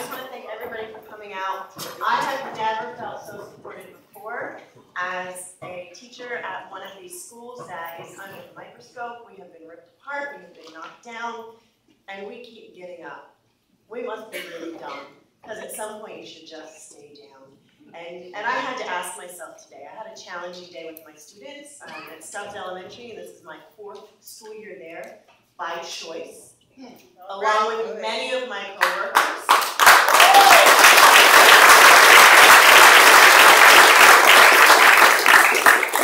just want to thank everybody for coming out. I have never felt so supported before. As a teacher at one of these schools that is under the microscope, we have been ripped apart, we have been knocked down, and we keep getting up. We must be really dumb, because at some point you should just stay down. And I had to ask myself today, I had a challenging day with my students at Stubbs Elementary, and this is my 4th school year there, by choice, along with many of my coworkers.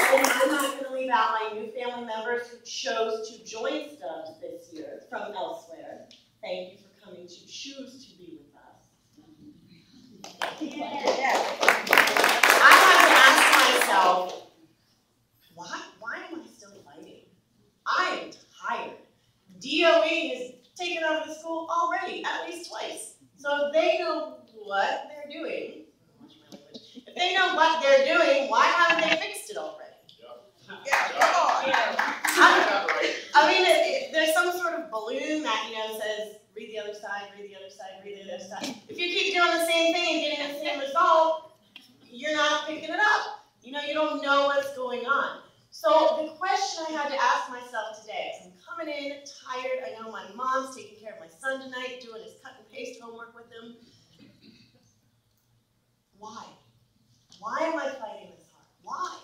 And I'm not going to leave out my new family members who chose to join Stubbs this year from elsewhere. Thank you for coming to choose to be with us. I had to ask myself, why am I still fighting? I am tired. DOE has taken over the school already, at least twice. So if they know what they're doing, if they know what they're doing, why haven't they fixed it already? Yeah, come on. I mean, there's some sort of balloon that, says, read the other side, read the other side, read the other side. If you keep doing the same thing and getting the same result, you're not picking it up. You don't know what's going on. So the question I had to ask myself today, as I'm coming in tired, I know my mom's taking care of my son tonight, doing his cut and paste homework with him. Why? Why am I fighting this hard? Why?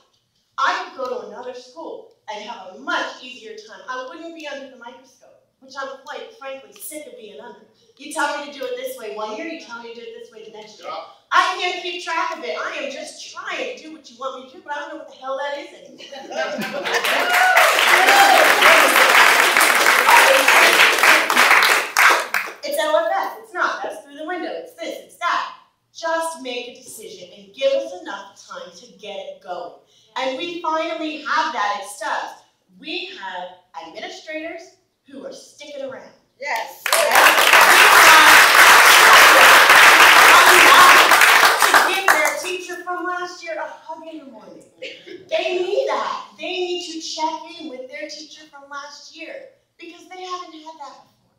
I could go to another school and have a much easier time. I wouldn't be under the microscope, which I'm quite frankly sick of being under. You tell me to do it this way one year, you tell me to do it this way the next year. I can't keep track of it. I am just trying to do what you want me to do, but I don't know what the hell that is anymore. It's LFS. It's not. That's through the window. It's this. It's that. Just make a decision and give us enough time to get it going. And we finally have that at Stubbs. We have administrators who are sticking around. Yes. To give their teacher from last year a hug in the morning. They need that. They need to check in with their teacher from last year because they haven't had that before.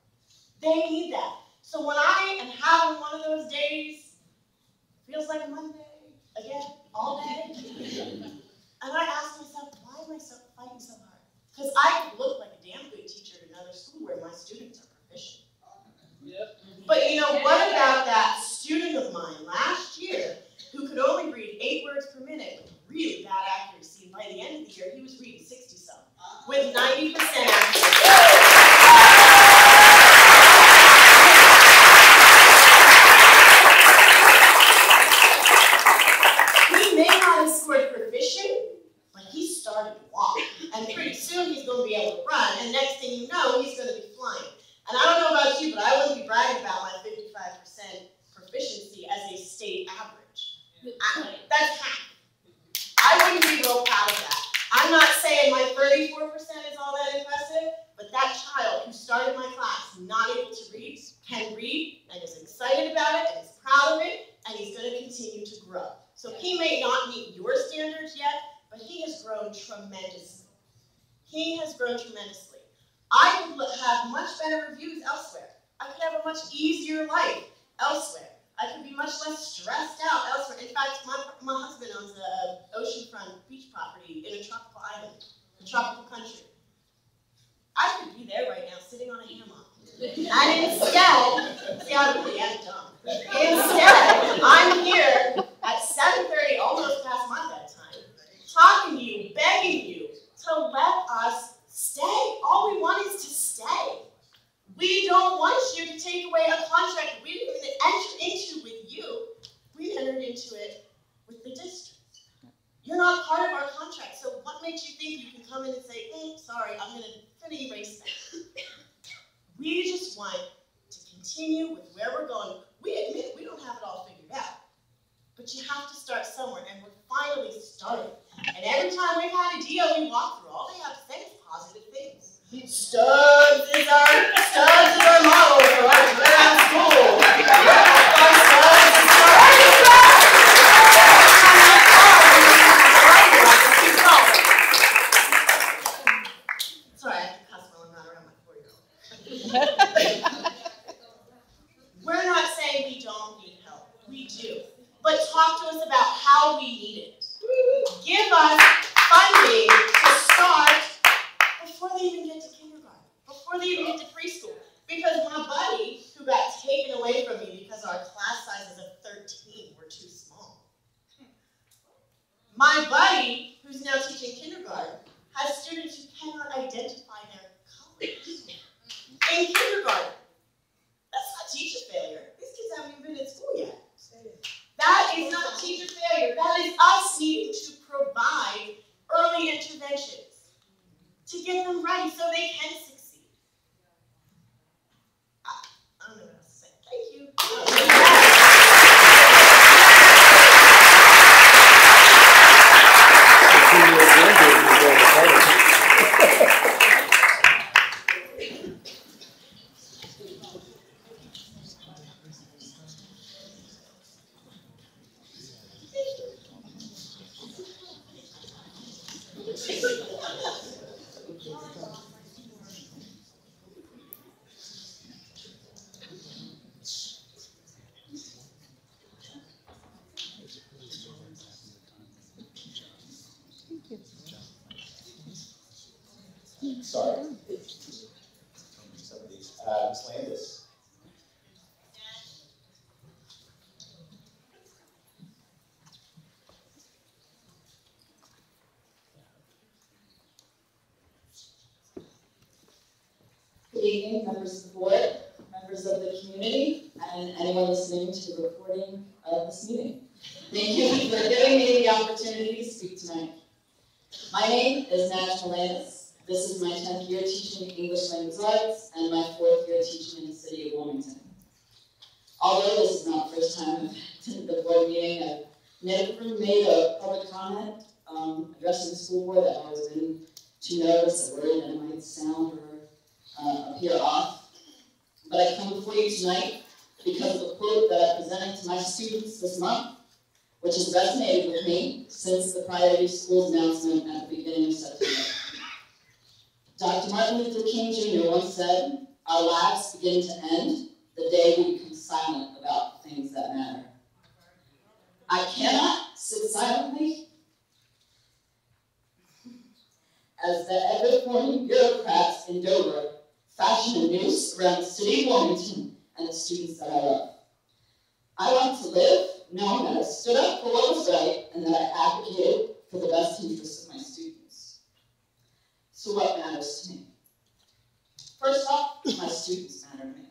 They need that. So when I am having one of those days, feels like a Monday, again, all day, and I ask myself, why am I fighting so hard? Because I could look like a damn good teacher at another school where my students are proficient. Yep. But what about that student of mine last year who could only read 8 words per minute with really bad accuracy, and by the end of the year, he was reading 60-some with 90% accuracy. He may not have scored proficient, but he started to walk. And pretty soon he's going to be able to run, and next thing you know, he's going to be flying. And I don't know about you, but I wouldn't be bragging about my 55% proficiency as a state average. That's half. I wouldn't be real proud of that. I'm not saying my 34% is all that impressive, but that child who started my class not able to read, can read, and is excited about it, and is proud of it, and he's going to continue to grow. So he may not meet your standards yet, but he has grown tremendously. He has grown tremendously. I could have much better reviews elsewhere. I could have a much easier life elsewhere. I could be much less stressed out elsewhere. In fact, my husband owns an oceanfront beach property in a tropical island, a tropical country. I could be there right now sitting on a hammock. And instead, see, I really am dumb. Instead, I'm here at 7:30, almost past my bedtime, talking to you, begging you to let us stay. All we want is to stay. We don't want you to take away a contract we didn't even enter into with you. We entered into it with the district. You're not part of our contract, so what makes you think you can come in and say, sorry, I'm going to erase that. We just want to continue with where we're going. We admit we don't have do. But talk to us about how we need it. Give us funding to start before they even get to kindergarten, before they even get to preschool. Because my buddy, who got taken away from me because our class sizes of 13 were too small. My buddy, who's now teaching kindergarten, has students who cannot identify their colors in kindergarten. That's not teacher failure. These kids haven't even been in school yet. That is not teacher failure. That is us needing to provide early interventions to get them ready so they can succeed. I don't know what else to say. Thank you. Sorry. Ms. Landis. Good evening, members of the board, members of the community, and anyone listening to the recording of this meeting. Thank you for giving me the opportunity to speak tonight. My name is Nash Landis. This is my 10th year teaching English language arts and my 4th year teaching in the city of Wilmington. Although this is not the first time I've attended the board meeting, I've never made a public comment addressing the school board. I've always been too nervous or worried that it might sound or appear off. But I come before you tonight because of the quote that I presented to my students this month, which has resonated with me since the Priority Schools announcement at the beginning of September. Dr. Martin Luther King Jr. once said, "Our lives begin to end the day we become silent about the things that matter." I cannot sit silently as the ever-forming bureaucrats in Dover fashion a noose around the city of Wilmington and the students that I love. I want to live knowing that I stood up for what was right and that I advocated for the best interests of my students. So what matters to me? First off, my students matter to me.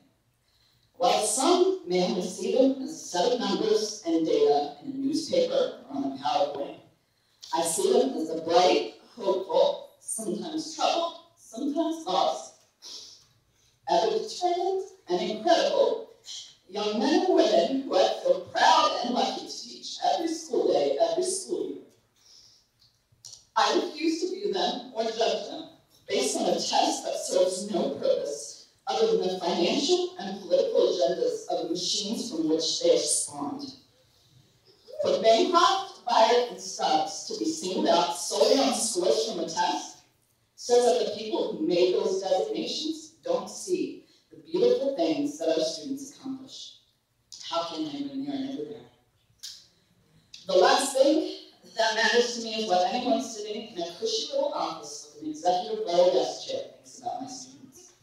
While some may only see them as a set of numbers and data in a newspaper or on a PowerPoint, I see them as a bright, hopeful, sometimes troubled, sometimes lost, ever determined and incredible young men and women who I feel proud and lucky to teach every school day, every school year. I refuse to view them or judge them based on a test that serves no purpose other than the financial and political agendas of the machines from which they are spawned. For Bancroft, Byard, and Stubbs to be singled out solely on scores from a test says that the people who made those designations don't see the beautiful things that our students accomplish. How can they when they are never there? The last thing that matters to me is what anyone sitting in a cushy little office with an executive level desk chair thinks about my students.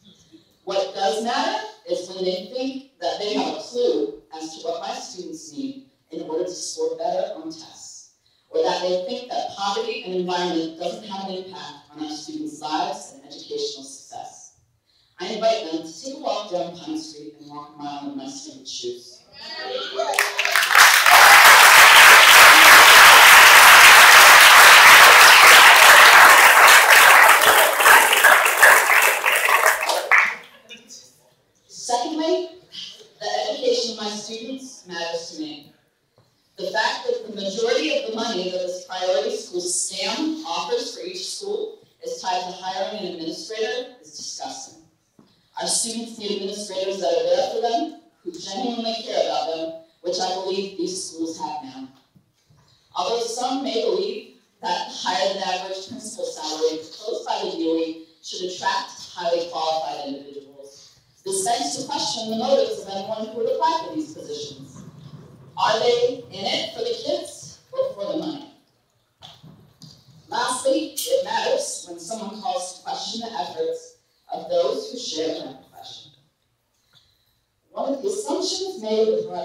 What does matter is when they think that they have a clue as to what my students need in order to score better on tests, or that they think that poverty and environment doesn't have an impact on our students' lives and educational success. I invite them to take a walk down Pine Street and walk a mile in my students' shoes. Secondly, the education of my students matters to me. The fact that the majority of the money that this priority school scam offers for each school is tied to hiring an administrator is disgusting. Our students need administrators that are there for them, who genuinely care about them, which I believe these schools have now. Although some may believe that higher than average principal salary proposed by the DOE should attract highly qualified individuals, this begs to question the motives of anyone who would apply for these positions. Are they in it for the kids or for the money? Lastly, it matters when someone calls to question the efforts of those who share their profession. One of the assumptions made by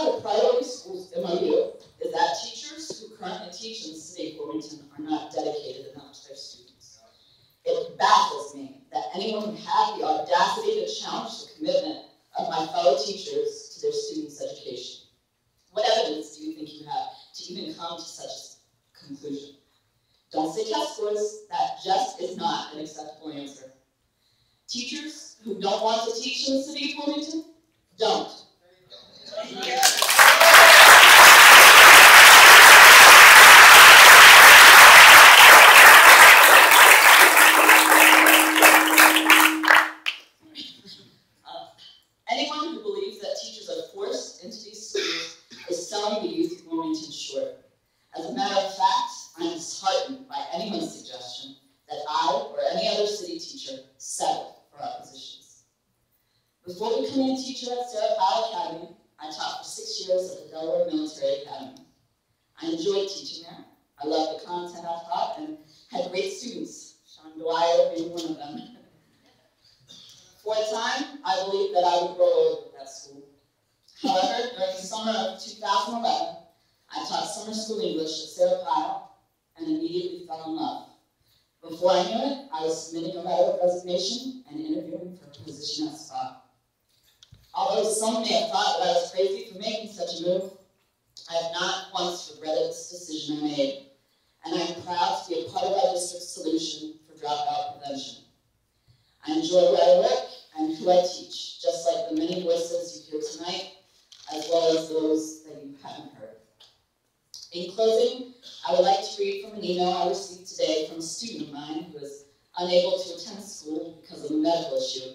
the Priority Schools MOU is that teachers who currently teach in the city of Wilmington are not dedicated enough to their students. It baffles me that anyone would have the audacity to challenge the commitment of my fellow teachers to their students' education. What evidence do you think you have to even come to such a conclusion? Don't say test scores. That just is not an acceptable answer. Teachers who don't want to teach in the city of Wilmington, don't. Anyone who believes that teachers are forced into these schools is selling the youth of Wilmington short. As a matter of fact, I'm disheartened by anyone's suggestion that I or any other city teacher settle for our positions. Before becoming a teacher at Sarah Powell Academy, I taught for 6 years at the Delaware Military Academy. I enjoyed teaching there. I loved the content I taught and had great students, Sean Dwyer being one of them. For a time, I believed that I would grow old at that school. However, during the summer of 2011, I taught summer school English at Sarah Powell and immediately fell in love. Before I knew it, I was submitting a letter of resignation and interviewing for a position at SPA. Although some may have thought that I was crazy for making such a move, I have not once regretted this decision I made, and I am proud to be a part of our district's solution for dropout prevention. I enjoy where I work and who I teach, just like the many voices you hear tonight, as well as those that you haven't heard. In closing, I would like to read from an email I received today from a student of mine who is unable to attend school because of a medical issue,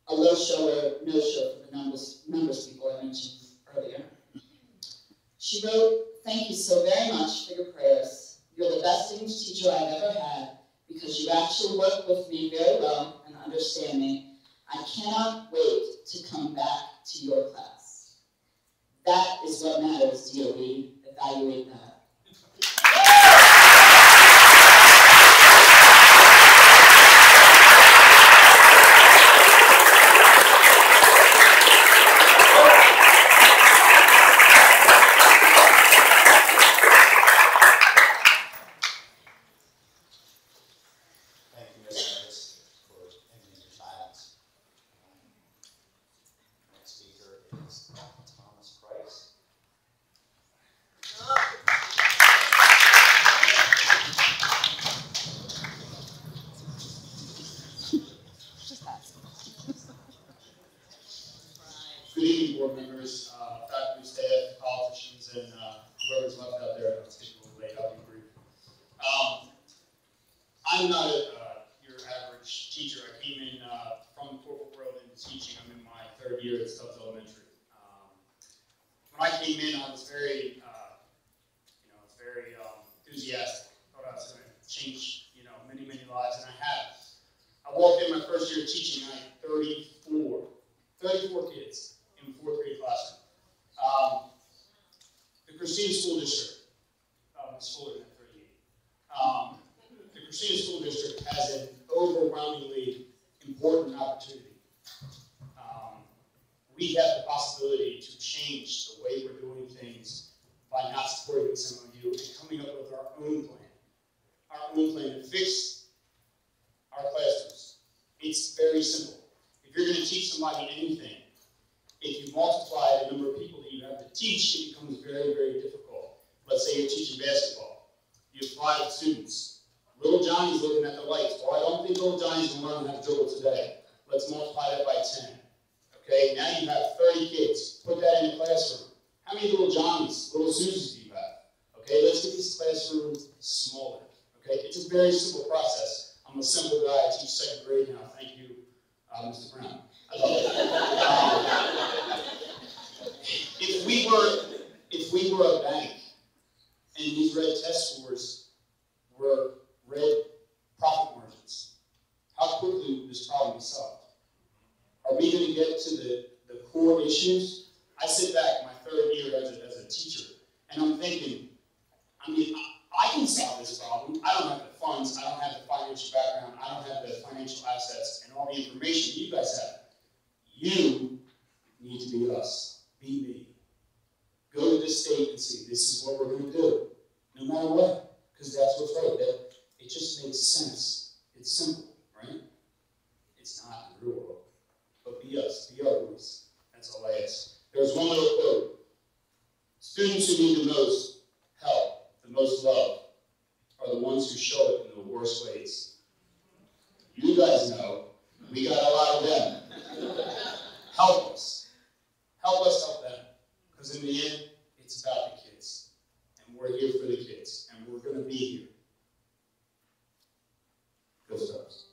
a low show or no show for the numbers people I mentioned earlier. She wrote, "Thank you so very much for your prayers. You're the best English teacher I've ever had because you actually work with me very well and understand me. I cannot wait to come back to your class." That is what matters, DOE. Evaluate that. Thank you, Ms. Harris, for ending your silence. Next speaker is Thomas Price. Good evening, board members, faculty, staff, politicians, and whoever's left out there. It's getting a little late. I'll be brief. I'm not your average teacher. I came in from the corporate world into teaching. I'm in my 3rd year at Stubbs Elementary. When I came in, I was very, enthusiastic. Thought I was going to change, many, many lives, and I have. I walked in my 1st year of teaching, and I had 34 kids in the 4th grade classroom. The Christina School District, Ms. Fuller at 38. The Christina School District has an overwhelmingly important opportunity. We have the possibility to change the way we're doing things by not supporting this MOU and coming up with our own plan to fix our classrooms. It's very simple. If you're going to teach somebody anything, if you multiply the number of people that you have to teach, it becomes very, very difficult. Let's say you're teaching basketball. You have 5 students. Little Johnny's looking at the lights. Well, I don't think little Johnny's going to learn how to dribble today. Let's multiply that by 10. Okay, now you have 30 kids. Put that in a classroom. How many little Johnnies, little Susies do you have? Okay, let's get these classrooms smaller. Okay, it's a very simple process. I'm a simple guy. I teach 2nd grade now. Thank you, Mr. Brown. I love it. If we were a bank and these red test scores were red profit margins, how quickly would this problem be solved? Are we going to get to the core issues? I sit back my 3rd year as a state and say, this is what we're going to do, no matter what, because that's what's right. It just makes sense. It's simple, right? It's not in the real world. But be us, be our voice. That's all I ask. There's one little quote. Students who need the most help, the most love, are the ones who show it in the worst ways. You guys know, we got a lot of them. Help us. Help us help them. Because in the end, it's about the kids. And we're here for the kids. And we're going to be here. Go Stars.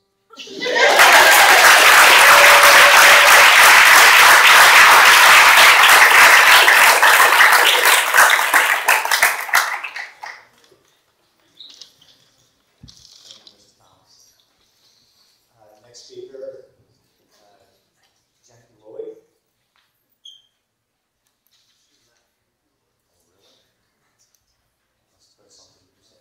Next speaker, Jackie Lloyd. Let's put something to say.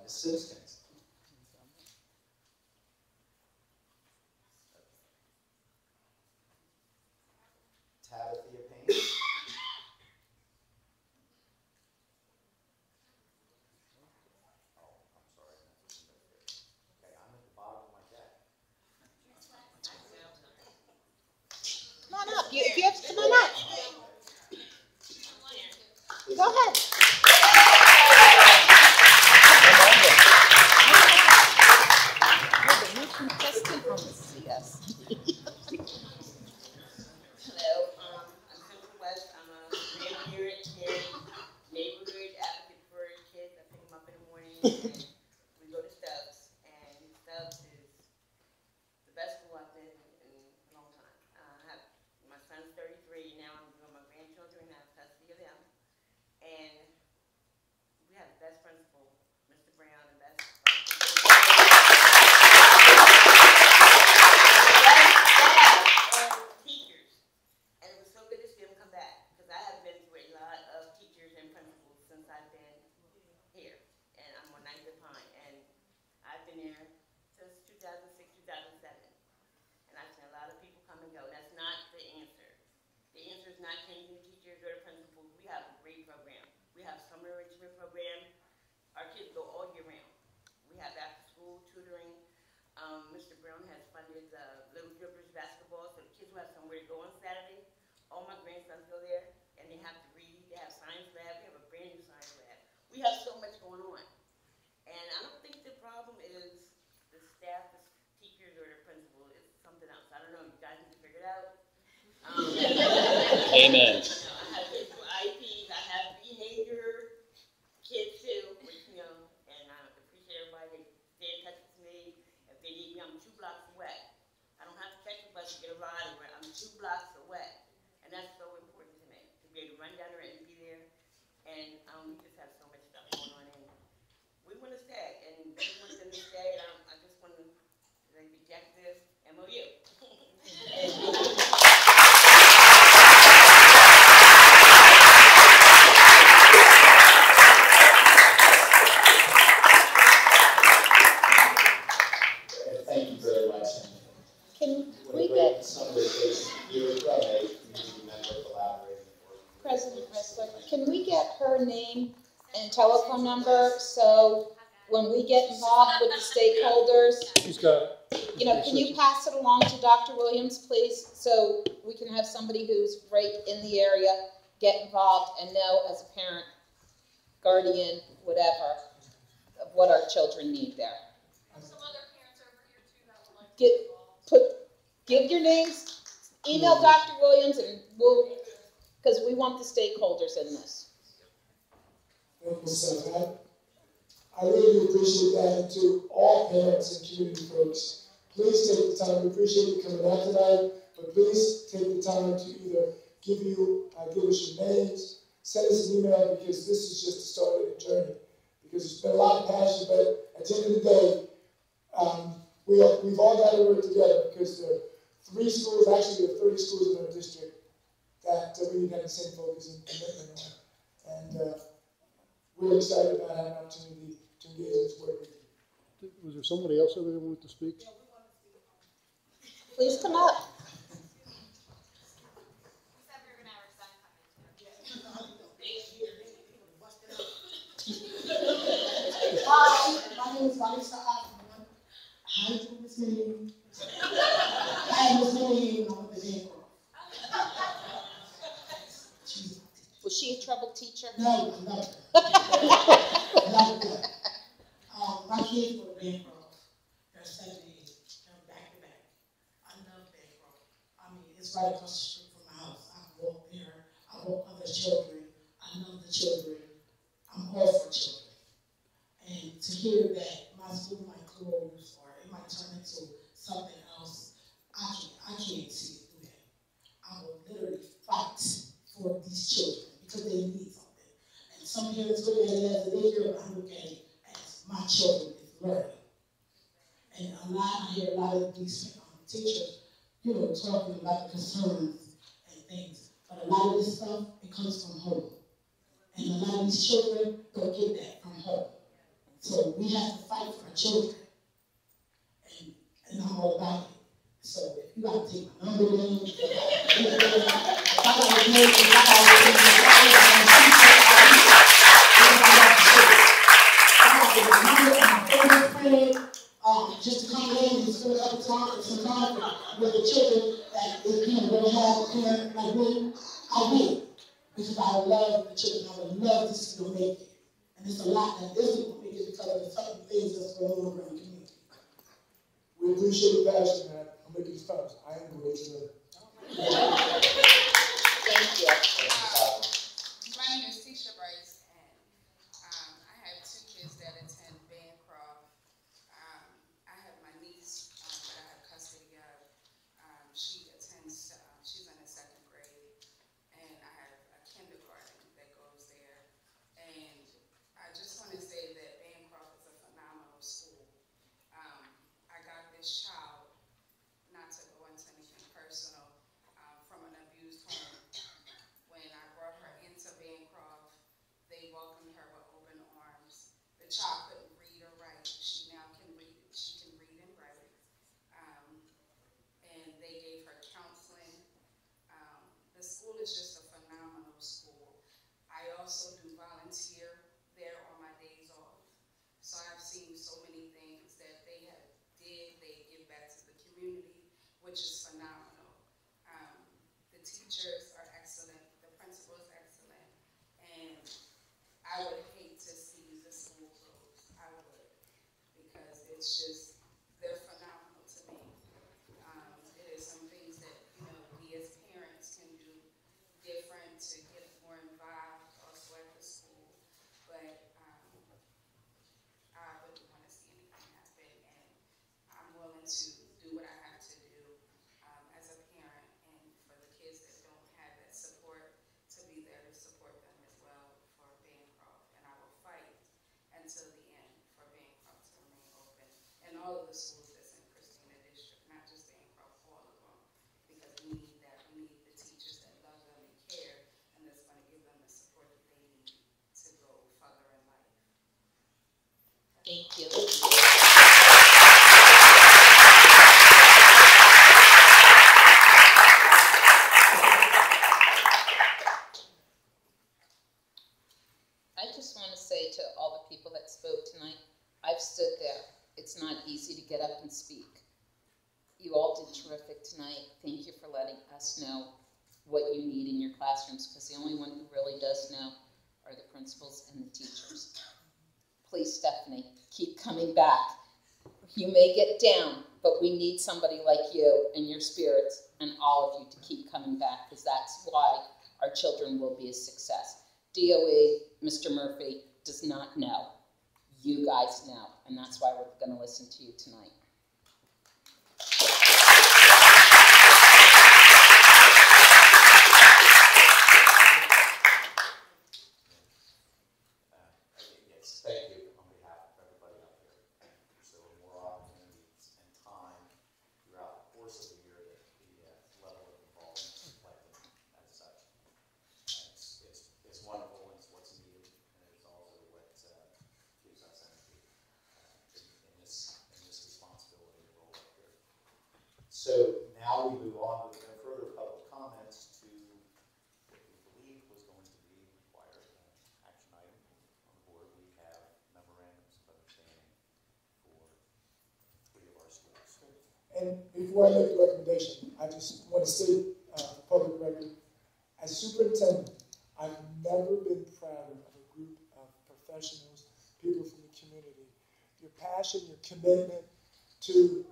Ms. Simpkins. Tabitha Payne. Come on up. If you have to come on up. Go ahead. You're the new contestant on the CS. Hello, I'm Central West. I'm a grandparent here, neighborhood advocate for kids. I pick them up in the morning and we go to Stubbs. And Stubbs is the best school I've been in a long time. My son's 33 now. I'm doing my grandchildren. I have custody of them. And we have the best principal, Mr. Brown, and best teachers. And it was so good to see them come back, because I have been through a lot of teachers and principals since I've been here. And I'm on 9th Pine, and I've been here since 2006, 2007. And I've seen a lot of people come and go. That's not the answer. The answer is not changing the teachers or the principals. We have a great program. We have summer enrichment program. Our kids go all year round. We have after-school tutoring. Mr. Brown has funded Little Drippers basketball, so the kids will have somewhere to go on Saturday. All my grandsons go there, and they have to read. They have science lab. We have a brand new science lab. We have so much going on. And I don't think the problem is the staff, the teachers, or the principal. It's something else. I don't know. You guys need to figure it out. Amen. I have visual IEPs. I have behavior kids too, which, and I appreciate everybody. They stay in touch with me. If they need me, I'm 2 blocks away. I don't have to catch a bus to get a ride anywhere. I'm 2 blocks away. And that's so important to me, to be able to run down there and be there. And we just have so much stuff going on. And we want to stay. And we want them to stay. And I just want to reject this MOU. Thank you very much. Can we get some of the cases here from a community member collaborating for President Ressler, can we get her name and telephone number so when we get involved with the stakeholders, She's got. can you pass it along to Dr. Williams, please, so we can have somebody who's right in the area get involved and know as a parent, guardian, whatever, of what our children need there. Some other parents over here too that would like to be involved. Give your names, email Dr. Williams, and because we want the stakeholders in this. Thank you, Seth. I really appreciate that, and to all parents and community folks. Please take the time. We appreciate you coming out tonight, but please take the time to either give us your names, send us an email, because this is just the start of the journey. Because there's been a lot of passion, but at the end of the day, we've all got to work together, because there are 3 schools, actually there are 30 schools in our district that we need to have the same focus and commitment on. And we're excited about having an opportunity to engage in this work with you. Was there somebody else over there who wanted to speak? Please come up. things, so I used to ask them, how do you do this name? I had this name when I was in April. Was she a troubled teacher? No, I love her. I love her. My kids were bankrupt. They're 7 and 8. They're back to back. I love bankrupt. I mean, it's right across the street from my house. I walk there. I walk other children. I love the children. I'm all for children. And to hear that my school might close or it might turn into something else, I can't see it do that. I will literally fight for these children because they need something. And some parents look at it as a daycare, but I look at it as my children is learning. And I hear a lot of these teachers, talking about the concerns and things. But a lot of this stuff, it comes from home. And a lot of these children don't get that from home. So we have to fight for our children. And I'm all about it. So if you got to take my number down, if I got to make it, just to come in and spend a couple times, some time with the children that don't have a parent like me, I will. Because I love the children, I would love to see them make it. And there's a lot that isn't going to make it because of the certain things that's going on around the community. We appreciate your passion, man. I'm making this time. I am going to live. Thank you. My name is Tisha Bryce, and I have 2 kids that attend Bancroft. I have my niece that I have custody of. She attends, she's in the 2nd grade, and I have a kindergarten that goes there. And I just want to say that Bancroft is a phenomenal school. I got this child, not to go into anything personal, from an abused home. When I brought her into Bancroft, they welcomed her with open arms. The child couldn't read or write. She now can read. She can read and write. And they gave her counseling. The school is just a phenomenal school. I also do volunteer there on my days off. So I've seen so many things that they have did. They give back to the community, which is phenomenal. The teachers are excellent. The principal is excellent. And I would hate to see the school close. I would. Because it's just, they're phenomenal to me. It is some things that, we as parents can do different to get more involved also at the school. But I wouldn't want to see anything happen. And I'm willing to do what I have to do as a parent, and for the kids that don't have that support, to be there to support them as well for Bancroft. And I will fight until the end for Bancroft to remain open. And all of the schools that's in Christina District, not just Bancroft, all of them. Because we need that. We need the teachers that love them and care, and that's going to give them the support that they need to go further in life. Thank you. I just want to say to all the people that spoke tonight, I've stood there. It's not easy to get up and speak. You all did terrific tonight. Thank you for letting us know what you need in your classrooms, because the only one who really does know are the principals and the teachers. Please, Stephanie, keep coming back. You may get down, but we need somebody like you and your spirits and all of you to keep coming back, because that's why our children will be a success. DOE, Mr. Murphy, does not know. You guys know, and that's why we're going to listen to you tonight. Yes, thank you on behalf of everybody out there. So more opportunities and time throughout the course of the year that the level of involvement is reflected as such. It's wonderful, and it's what's needed, and it's also what gives us energy in this responsibility role up here. So now we move on with no further public comments to what we believe was going to be required action item on the board. We have memorandums of understanding And before I make the recommendation, I just want to state for public record, as superintendent, I've never been prouder of a group of professionals, people from the community. Your passion, your commitment to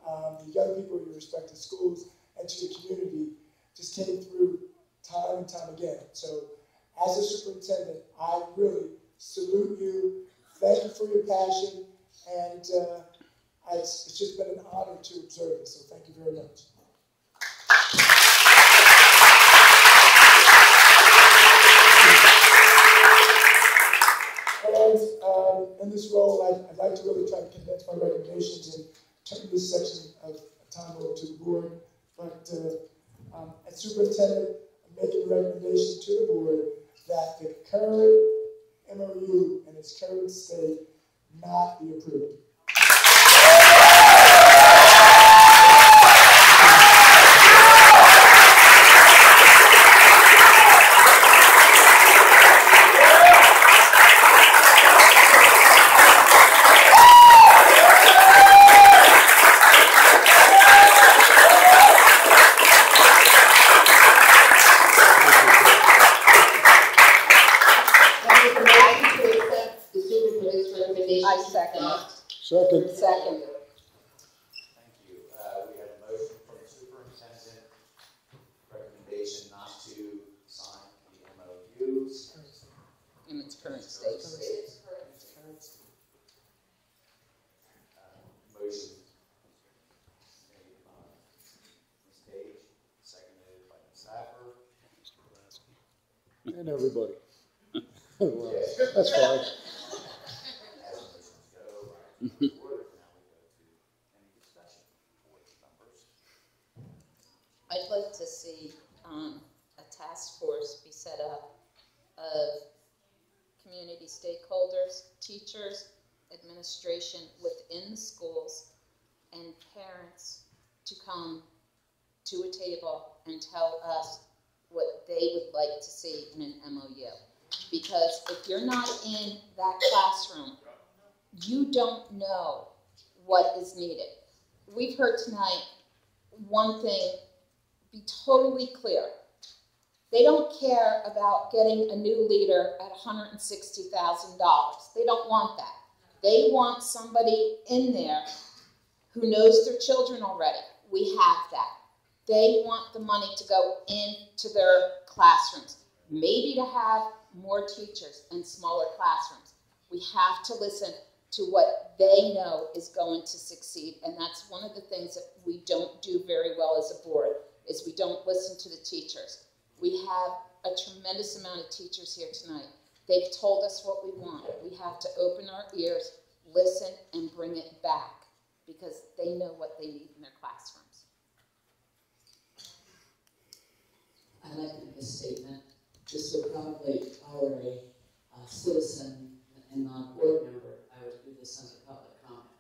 the young people in your respective schools and to the community just came through time and time again. So as a superintendent, I really salute you. Thank you for your passion, and it's just been an honor to observe this, so thank you very much. And in this role, I'd like to really try to condense my recommendations and turn this section of time over to the board. But as superintendent, I'm making a recommendation to the board that the current MOU in its current state not be approved. Second. Thank you. We have a motion from the superintendent, recommendation not to sign the MOUs. In its current state. Motion made by Ms. Page, seconded by Ms. Sapper. And everybody. Well, Yes. that's fine. As motions go, now we go to any discussion. Board members. I'd like to see a task force be set up of community stakeholders, teachers, administration within the schools, and parents to come to a table and tell us what they would like to see in an MOU. Because if you're not in that classroom, you don't know what is needed. We've heard tonight one thing be totally clear. They don't care about getting a new leader at $160,000. They don't want that. They want somebody in there who knows their children already. We have that. They want the money to go into their classrooms, maybe to have more teachers and smaller classrooms. We have to listen to what they know is going to succeed, and that's one of the things that we don't do very well as a board, is we don't listen to the teachers. We have a tremendous amount of teachers here tonight. They've told us what we want. We have to open our ears, listen, and bring it back, because they know what they need in their classrooms. I'd like to make a statement. This would probably, if I were a citizen and not a board member, I would do this under public comment.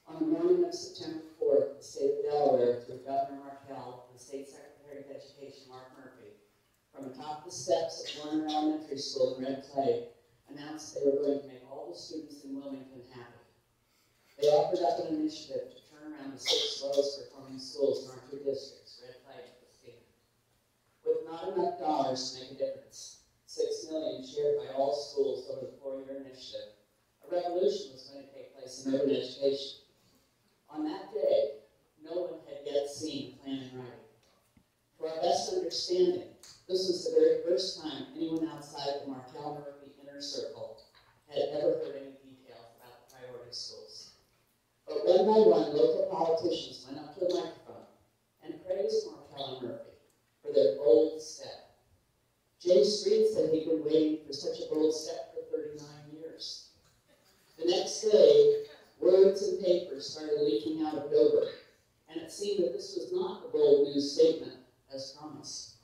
On the morning of September 4th, the state of Delaware, through Governor Markell, the State Secretary of Education, Mark Murphy, from atop the steps of Warner Elementary School in Red Clay, announced they were going to make all the students in Wilmington happy. They offered up an initiative to turn around the 6 lowest performing schools in our 2 districts, Red Clay and Christina. With not enough dollars to make a difference, $6 million shared by all schools over the 4-year initiative, a revolution was going to take place in urban education. On that day, no one had yet seen a plan in writing. To our best understanding, this was the very first time anyone outside the Markell Murphy inner circle had ever heard any details about the priority schools. But one by one, local politicians went up to the microphone and praised Markell and Murphy for their bold step. Jay Street said he'd been waiting for such a bold step for 39 years. The next day, words and papers started leaking out of Dover, and it seemed that this was not a bold new statement as promised.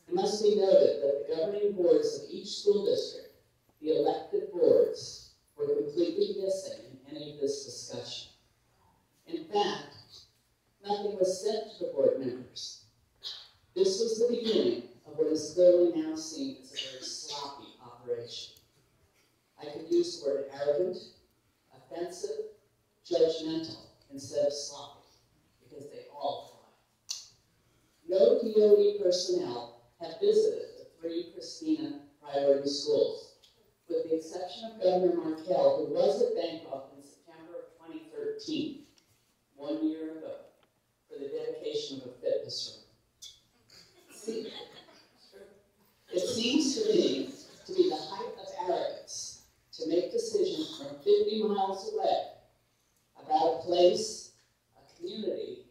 It must be noted that the governing boards of each school district, the elected boards, were completely missing in any of this discussion. In fact, nothing was sent to the board members. This was the beginning of what is clearly now seen as a very sloppy operation. I could use the word arrogant, offensive, judgmental, instead of sloppy, because they qualify. No DOE personnel have visited the 3 Christina priority schools, with the exception of Governor Markell, who was at Bancroft in September of 2013, 1 year ago, for the dedication of a fitness room. It seems to me to be the height of arrogance to make decisions from 50 miles away about a place, a community,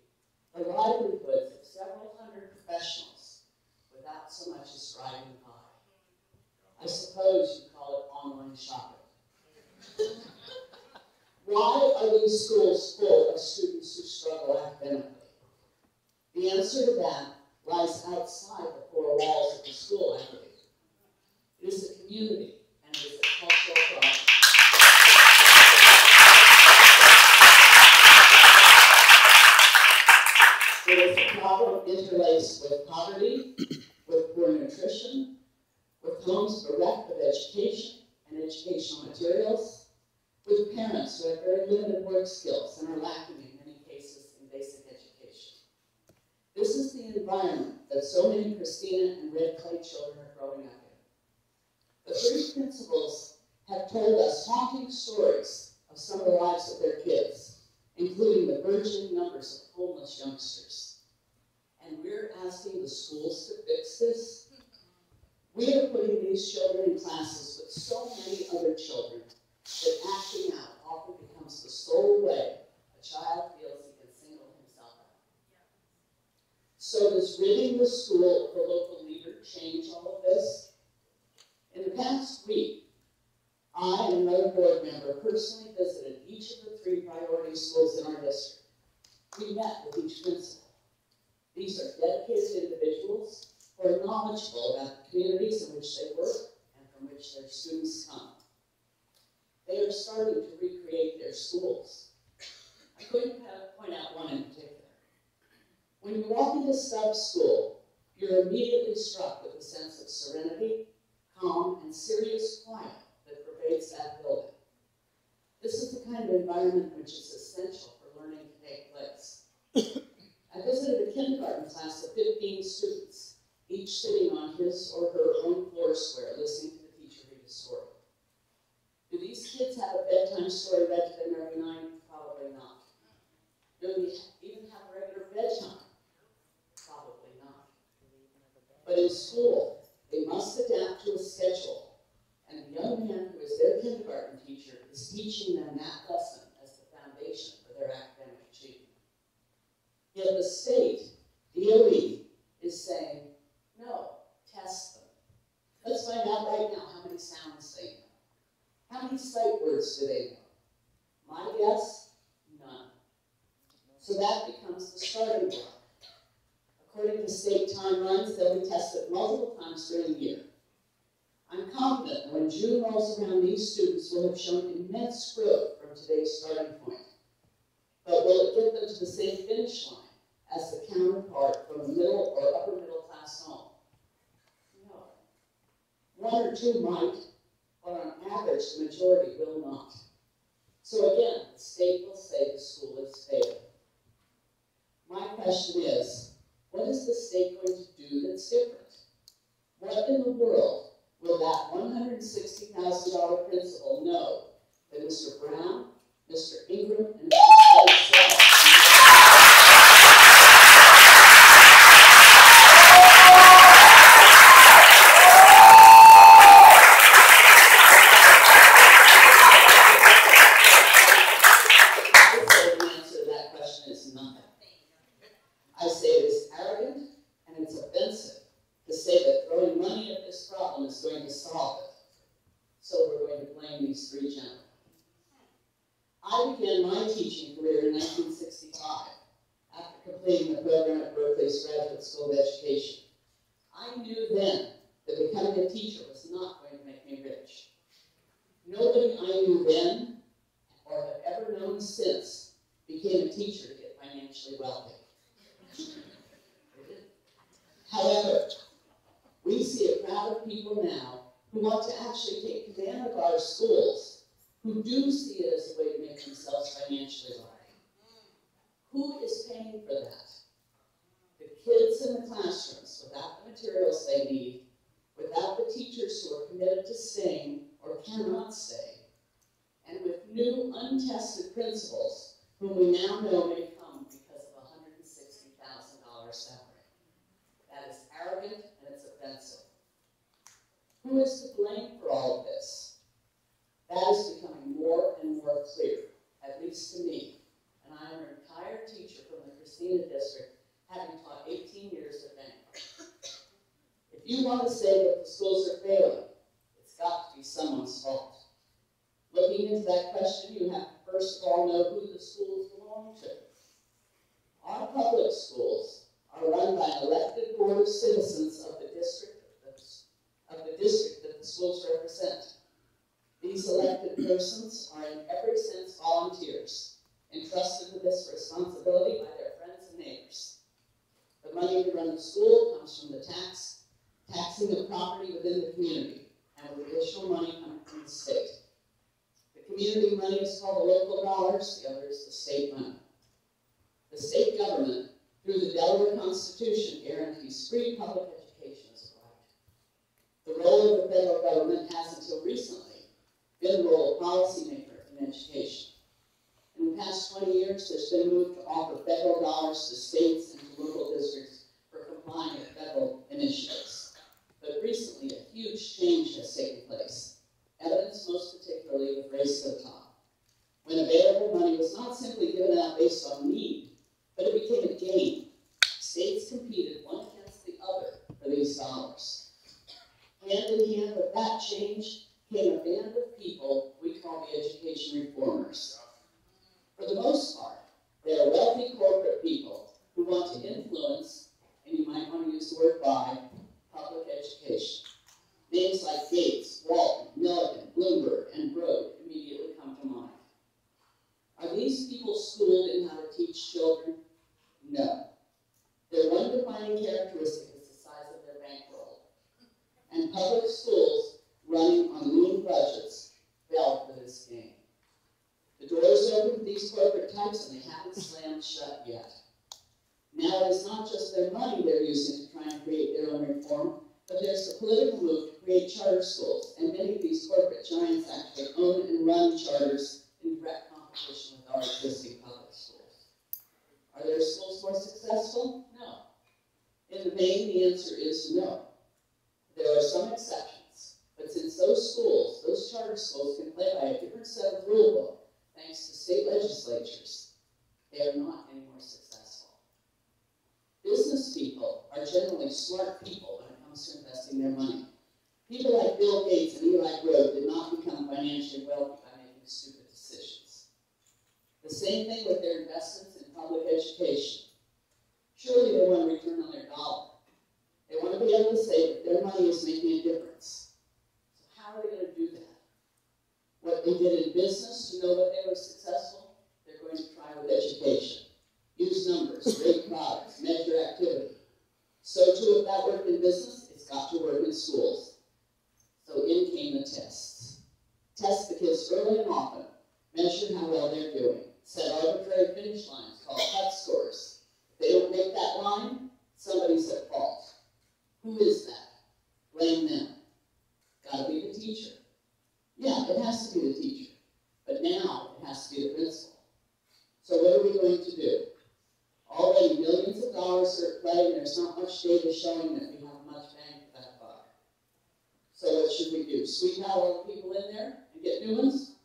the livelihoods of several hundred professionals without so much as driving by. I suppose you call it online shopping. Why are these schools full of students who struggle academically? The answer to that lies outside the 4 walls of the school, I believe. It is a community, and it is a cultural problem. It is a problem interlaced with poverty, with poor nutrition, with homes bereft of education and educational materials, with parents who have very limited work skills and are lacking in many cases in basic education. This is the environment that so many Christina and Red Clay children are growing up in. The 3 principals have told us haunting stories of some of the lives of their kids, including the burgeoning numbers of homeless youngsters. And we're asking the schools to fix this. We are putting these children in classes with so many other children that acting out often becomes the sole way a child feels he can single himself out. So does ridding the school of the local leader change all of this? In the past week, I and another board member personally visited each of the 3 priority schools in our district. We met with each principal. These are dedicated individuals who are knowledgeable about the communities in which they work and from which their students come. They are starting to recreate their schools. I'm going to point out one in particular. When you walk into Stubbs School, you're immediately struck with a sense of serenity, calm, and serious quiet that pervades that building. This is the kind of environment which is essential for learning to take place. I visited a kindergarten class of 15 students, each sitting on his or her own floor square, listening to the teacher read a story. Do these kids have a bedtime story read to them every night? Probably not. Do they even have a regular bedtime? Probably not. But in school, they must adapt to a schedule, and the young man who is their kindergarten teacher is teaching them that lesson as the foundation for their academic achievement. Yet the state, DOE, is saying, no, test them. Let's find out right now how many sounds they know. How many sight words do they know? My guess, none. So that becomes the starting block. According to state timelines, they'll be tested multiple times during the year. I'm confident that when June rolls around, these students will have shown immense growth from today's starting point. But will it get them to the same finish line as the counterpart from a middle or upper middle class home? No. 1 or 2 might, but on average, the majority will not. So again, the state will say the school is failing. My question is, what is the state going to do that's different? What in the world will that $160,000 principal know that Mr. Brown, Mr. Ingram, and Mr. Slade said? I say it is arrogant and it's offensive to say that throwing money at this problem is going to solve it. So we're going to blame these 3 gentlemen. I began my teaching career in 1965 after completing the program at Berkeley's Graduate School of Education. I knew then that becoming a teacher was not going to make me rich. Nobody I knew then or have ever known since became a teacher to get financially wealthy. However, we see a crowd of people now who want to actually take command of our schools, who do see it as a way to make themselves financially wealthy. Who is paying for that? students in the classrooms without the materials they need, without the teachers who are committed to staying or cannot stay, and with new untested principals whom we now know may come because of a $160,000 salary. That is arrogant and it's offensive. Who is to blame for all of this? That is becoming more and more clear, at least to me. And I am a retired teacher from the Christina district, having taught 18 years at Bank. If you want to say that the schools are failing, it's got to be someone's fault. Looking into that question, you have to first of all know who the schools belong to. Our public schools are run by an elected board of citizens of the district that the schools represent. These elected persons are in every sense volunteers, entrusted with this responsibility by their friends and neighbors. The money to run the school comes from the taxing of property within the community, and with additional money coming from the state. The community money is called the local dollars, the other is the state money. The state government, through the Delaware Constitution, guarantees free public education as a right. The role of the federal government has until recently been the role of policymaker in education. In the past 20 years, there's been a move to offer federal dollars to states and to local districts for complying with federal initiatives. But recently, a huge change has taken place, evidenced most particularly with Race to the Top, when available money was not simply given out based on need, but it became a game. States competed one against the other for these dollars. Hand in hand with that change came a band of people we call the education reformers. For the most part, they are wealthy corporate people who want to influence, and you might want to use the word buy, public education. Names like Gates, Walton, Milligan, Bloomberg, and Broad immediately come to mind. Are these people schooled in how to teach children? No. Their one defining characteristic is the size of their bankroll. And public schools running on lean budgets fell for this game. The doors open to these corporate types and they haven't slammed shut yet. Now it is not just their money they're using to try and create their own reform, but there's a political move to create charter schools, and many of these corporate giants actually own and run charters in direct competition with our existing public schools. Are their schools more successful? No. In the main, the answer is no. There are some exceptions, but since those schools, those charter schools, can play by a different set of rule book, thanks to state legislatures, they are not any more successful. Business people are generally smart people when it comes to investing their money. People like Bill Gates and Eli Road did not become financially wealthy by making stupid decisions. The same thing with their investments in public education. Surely they want to return on their dollar. They want to be able to say that their money is making a difference. So how are they going to do that? What they did in business to know that they were successful, they're going to try with education. Use numbers, rate products, measure activity. So too, if that worked in business, it's got to work in schools. So in came the tests. Test the kids early and often, measure how well they're doing, set arbitrary finish lines called cut scores. If they don't make that line, somebody's at fault. Who is that? Blame them. Gotta be the teacher. Yeah, it has to be the teacher, but now it has to be the principal. So what are we going to do? Already millions of dollars are at play, and there's not much data showing that we have much bang for that buck. So what should we do? Sweep out all the people in there and get new ones?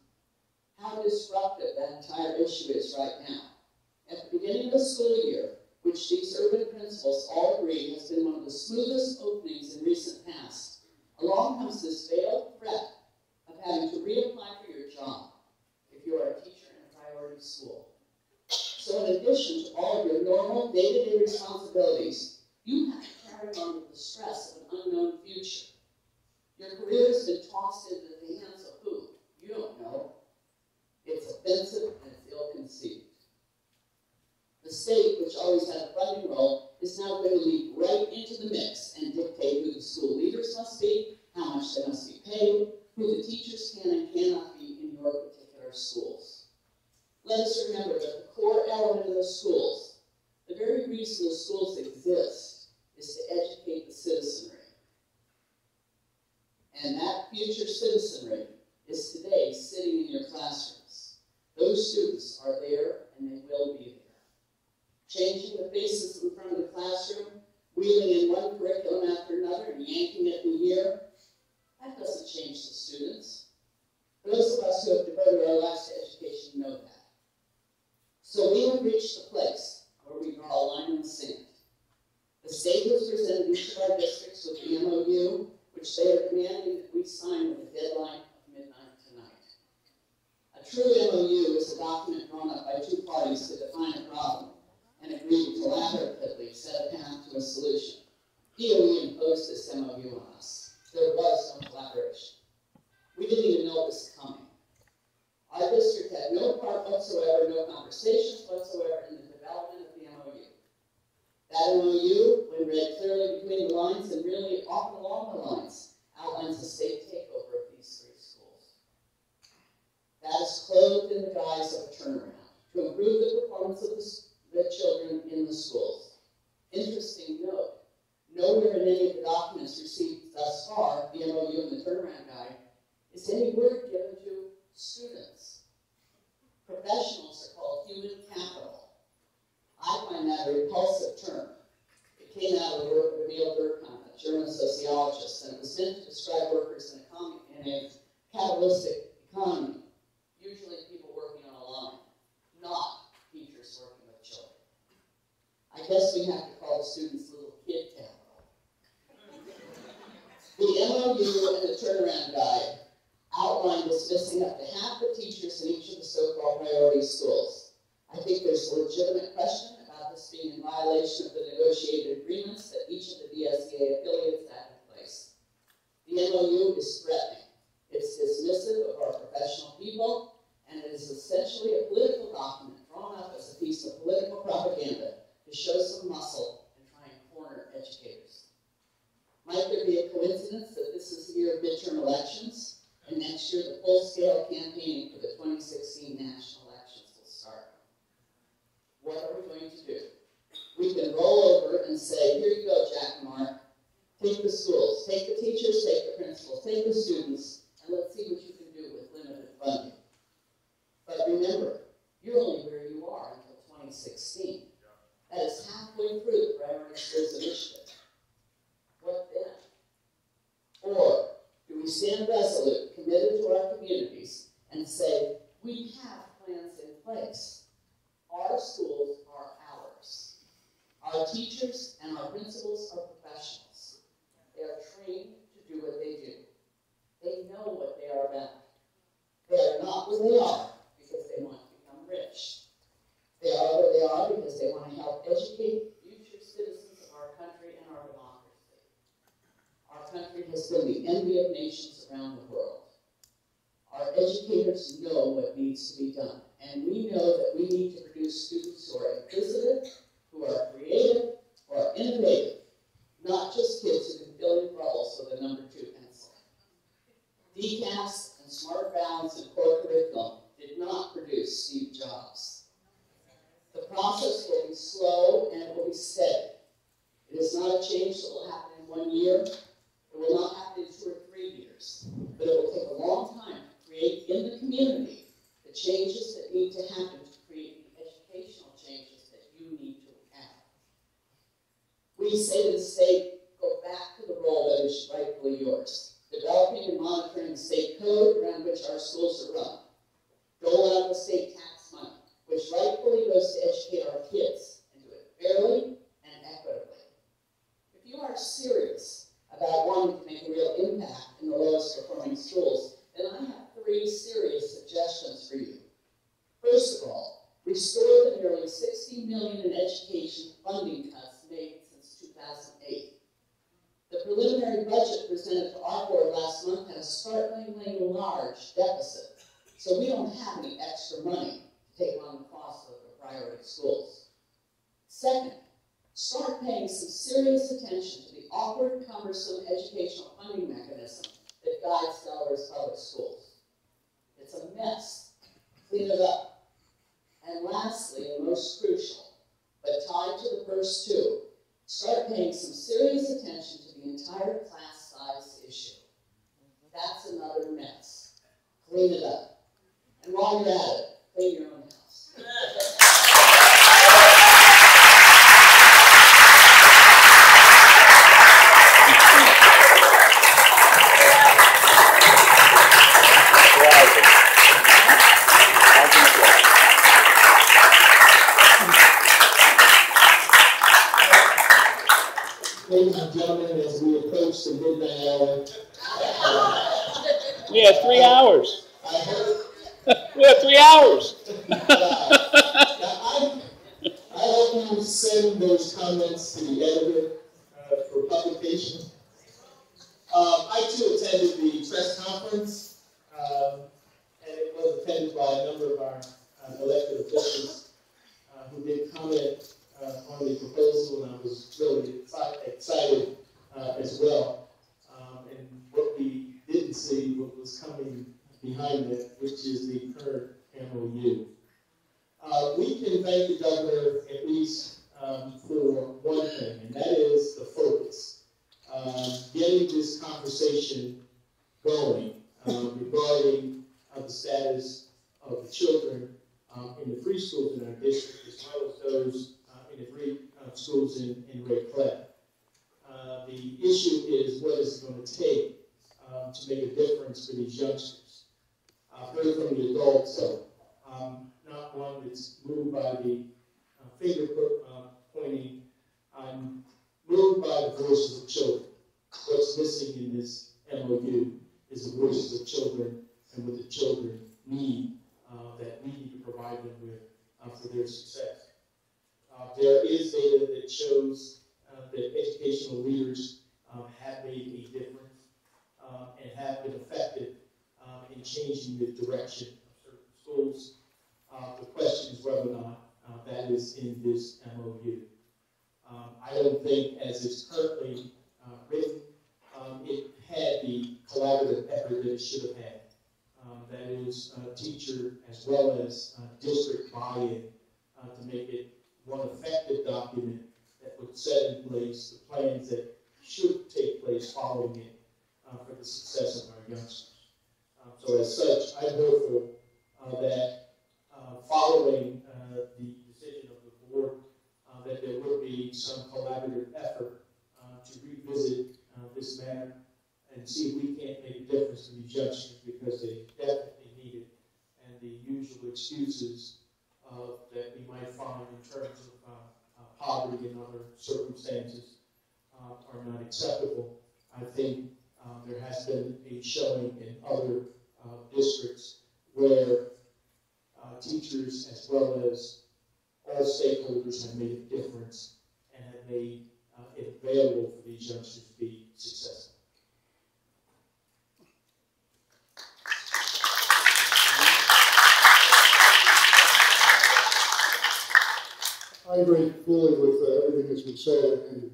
How disruptive that entire issue is right now. At the beginning of the school year, which these urban principals all agree has been one of the smoothest openings in recent past, along comes this veiled threat of having to reapply for your job if you are a teacher in a priority school. So in addition to all of your normal day-to-day responsibilities, you have to carry on with the stress of an unknown future. Your career has been tossed into the hands of who? You don't know. It's offensive and it's ill-conceived. The state, which always had a funding role, is now going to leap right into the mix and dictate who the school leaders must be, how much they must be paid, who the teachers can and cannot be in your particular schools. Let us remember that the core element of the schools, the very reason the schools exist, reeling in one curriculum after another and yanking it in a year, that doesn't change the students. Those of us who have devoted our lives to education know that. So we have reached the place where we draw a line in the sand. The state has presented each of our districts with the MOU, which they are demanding that we sign with a deadline of midnight tonight. A true MOU is a document drawn up by two parties to define a problem and agree to collaboratively set a path to a solution. DOE imposed this MOU on us. There was no collaboration. We didn't even know it was coming. Our district had no part whatsoever, no conversations whatsoever in the development of the MOU. That MOU, when read clearly between the lines and really often along the lines, outlines a state takeover of these three schools. That is clothed in the guise of a turnaround to improve the performance of the children in the schools. Interesting note, nowhere in any of the documents received thus far, the MOU and the turnaround guide, is any word given to students. Professionals are called human capital. I find that a repulsive term. It came out of the work of Emil Durkheim, a German sociologist, and it was meant to describe workers in a capitalistic economy, usually people working on a line, not teachers working with children. I guess we have to call the students little kid capital. The MOU and the turnaround guide outline dismissing up to half the teachers in each of the so-called priority schools. I think there's a legitimate question about this being in violation of the negotiated agreements that each of the DSEA affiliates have in place. The MOU is threatening. It's dismissive of our professional people, and it is essentially a political document drawn up as a piece of political propaganda to show some muscle and try and corner educators. Might there be a coincidence that this is the year of midterm elections, and next year the full-scale campaigning for the 2016 national elections will start? What are we going to do? We can roll over and say, here you go, Jack and Mark. Take the schools, take the teachers, take the principals, take the students, and let's see what you can do with limited funding. But remember, you're only where you are until 2016. That is halfway through the Priority Schools Initiative. What then? Or do we stand resolute, committed to our communities, and say, we have plans in place. Our schools are ours. Our teachers and our principals are professionals. They are trained to do what they do. They know what they are about. They are not where they are because they want to become rich. They are where they are because they want to help educate future citizens of our country and our democracy. Our country has been the envy of nations around the world. Our educators know what needs to be done, and we know that we need to produce students who are inquisitive, who are creative, who are innovative, not just kids who can fill in bubbles with a number 2 pencil. DCAS and Smart Balance and core curriculum did not produce Steve Jobs. The process will be slow and it will be steady. It is not a change that will happen in 1 year. It will not happen in 2 or 3 years, but it will take a long time to create in the community the changes that need to happen to create the educational changes that you need to have. We say to the state, go back to the role that is rightfully yours, developing and monitoring the state code around which our schools are run, dole out the state tax money, which rightfully goes to educate our kids, and do it fairly and equitably. If you are serious about wanting to make a real impact in the lowest performing schools, then I have 3 serious suggestions for you. First of all, restore the nearly $60 million in education funding cuts made since 2008. The preliminary budget presented to our board last month had a startlingly large deficit, so we don't have any extra money to take on the cost of the priority schools. Second, start paying some serious attention to the awkward, cumbersome educational funding mechanism that guides Delaware's public schools. It's a mess. Clean it up. And lastly, and most crucial, but tied to the first 2, start paying some serious attention to the entire class size issue. That's another mess. Clean it up. And while you're at it, clean your own house. Ladies and gentlemen, as we approach the midnight hour, we have 3 hours. I hope. We have 3 hours. I hope you send those comments to the editor for publication. I too attended the press conference, and it was attended by a number of our elected officials who did comment on the proposal, and I was really excited as well. And what we didn't see, what was coming behind it, which is the current MOU. We can thank the governor at least for one thing, and that is the focus. Getting this conversation going regarding the status of the children in the free schools in our district, as well as those in the free schools in Red Clef. The issue is what is it going to take to make a difference for these youngsters. I've heard from the adults, so not one that's moved by the finger pointing. I'm moved by the voices of children. What's missing in this MOU is the voices of children and what the children need that we need to provide them with for their success. There is data that shows that educational leaders have made a difference and have been effective in changing the direction of certain schools. The question is whether or not that is in this MOU. I don't think, as it's currently written, it had the collaborative effort that it should have had. That is, teacher as well as district buy-in to make it one effective document that would set in place the plans that should take place following it for the success of our youngsters. So as such, I'm hopeful that following the decision of the board, that there will be some collaborative effort to revisit this matter and see if we can't make a difference to these youngsters, because they definitely need it. And the usual excuses that we might find in terms of poverty and other circumstances are not acceptable. I think there has been a showing in other districts where teachers as well as all stakeholders have made a difference and have made it available for these youngsters to be successful. I agree fully with everything that's been said, and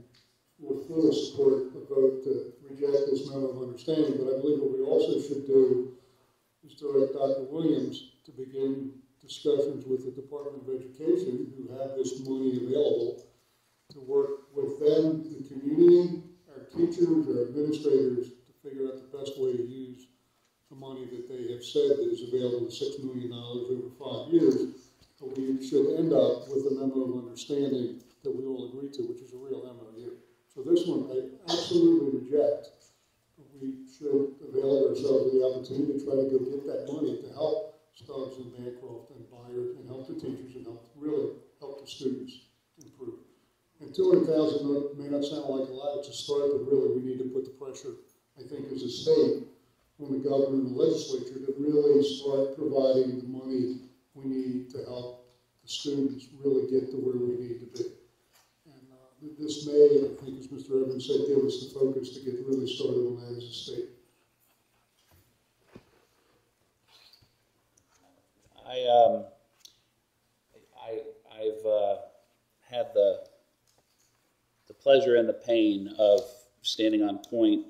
would fully support the vote to reject this memo of understanding. But I believe what we also should do is direct Dr. Williams to begin discussions with the Department of Education, who have this money available, to work with them, the community, our teachers, our administrators, to figure out the best way to use the money that they have said that is available, $6 million over 5 years. But we should end up with a memo of understanding that we all agree to, which is a real MOU. So this one I absolutely reject. But we should avail ourselves of the opportunity to try to go get that money to help Stubbs and Bancroft and Byard and help the teachers and really help the students improve. And $200,000 may not sound like a lot, it's a start, but really we need to put the pressure, I think, as a state on the governor and the legislature to really start providing the money we need to help the students really get to where we need to be. And this may, I think as Mr. Evans said, give us the focus to get really started on that as a state. I've had the pleasure and the pain of standing on point